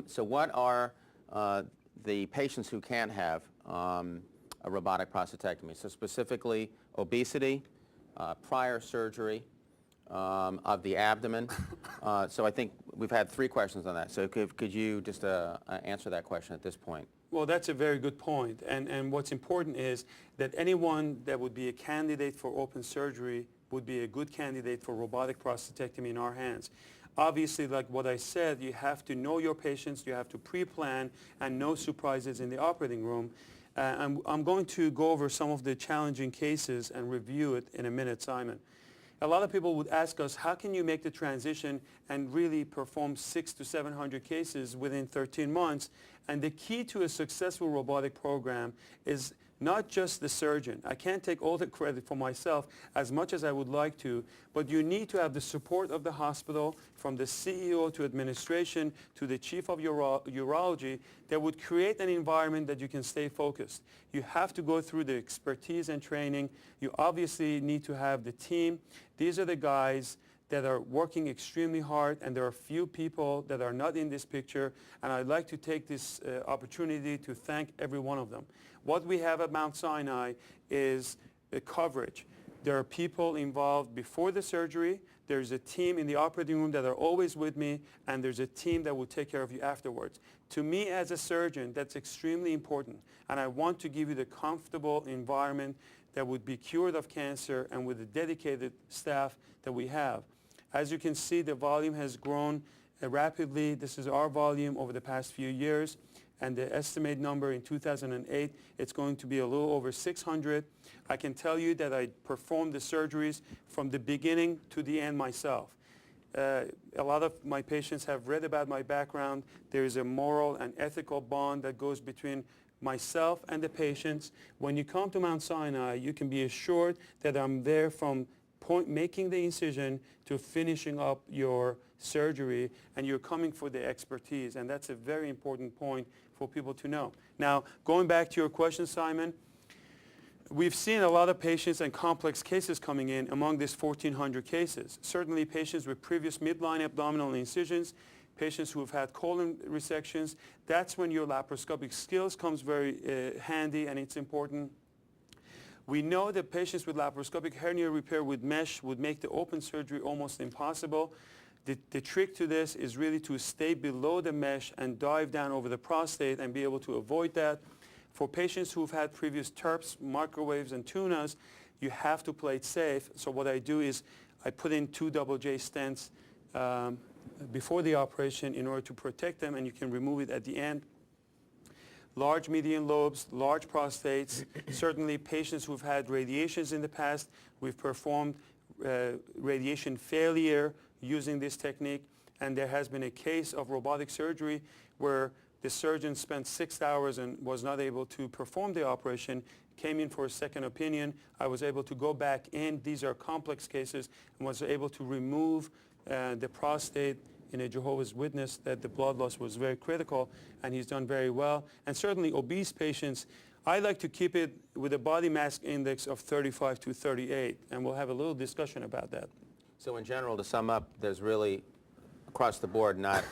So what are the patients who can't have a robotic prostatectomy? So specifically obesity, prior surgery of the abdomen. So I think we've had 3 questions on that. So could you just answer that question at this point? Well, that's a very good point. And what's important is that anyone that would be a candidate for open surgery would be a good candidate for robotic prostatectomy in our hands. Obviously, like what I said, you have to know your patients, you have to pre-plan, and no surprises in the operating room. I'm going to go over some of the challenging cases and review it in a minute, Simon. A lot of people would ask us, how can you make the transition and really perform 600 to 700 cases within 13 months? And the key to a successful robotic program is not just the surgeon. I can't take all the credit for myself as much as I would like to, but you need to have the support of the hospital, from the CEO to administration to the chief of urology, that would create an environment that you can stay focused. You have to go through the expertise and training. You obviously need to have the team. These are the guys that are working extremely hard, and there are few people that are not in this picture, and I'd like to take this opportunity to thank every one of them. What we have at Mount Sinai is a coverage. There are people involved before the surgery, there's a team in the operating room that are always with me, and there's a team that will take care of you afterwards. To me as a surgeon, that's extremely important, and I want to give you the comfortable environment that would be cured of cancer and with the dedicated staff that we have. As you can see, the volume has grown rapidly. This is our volume over the past few years, and the estimated number in 2008, it's going to be a little over 600. I can tell you that I performed the surgeries from the beginning to the end myself. A lot of my patients have read about my background. There is a moral and ethical bond that goes between myself and the patients. When you come to Mount Sinai, you can be assured that I'm there from making the incision to finishing up your surgery, and you're coming for the expertise, and that's a very important point for people to know. Now, going back to your question, Simon, we've seen a lot of patients and complex cases coming in among these 1,400 cases. Certainly patients with previous midline abdominal incisions, patients who have had colon resections. That's when your laparoscopic skills comes very handy, and it's important. We know that patients with laparoscopic hernia repair with mesh would make the open surgery almost impossible. The trick to this is really to stay below the mesh and dive down over the prostate and be able to avoid that. For patients who've had previous TURPs, microwaves, and tunas, you have to play it safe. So what I do is I put in 2 double-J stents before the operation in order to protect them, and you can remove it at the end. Large median lobes, large prostates, certainly patients who've had radiations in the past. We've performed radiation failure using this technique, and there has been a case of robotic surgery where the surgeon spent 6 hours and was not able to perform the operation, came in for a second opinion. I was able to go back in. These are complex cases, and was able to remove the prostate in a Jehovah's Witness, that the blood loss was very critical, and he's done very well. And certainly obese patients, I like to keep it with a body mass index of 35 to 38, and we'll have a little discussion about that. So in general, to sum up, there's really, across the board, not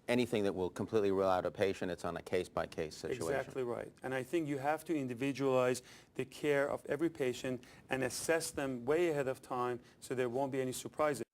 anything that will completely rule out a patient. It's on a case-by-case situation. Exactly right. And I think you have to individualize the care of every patient and assess them way ahead of time so there won't be any surprises.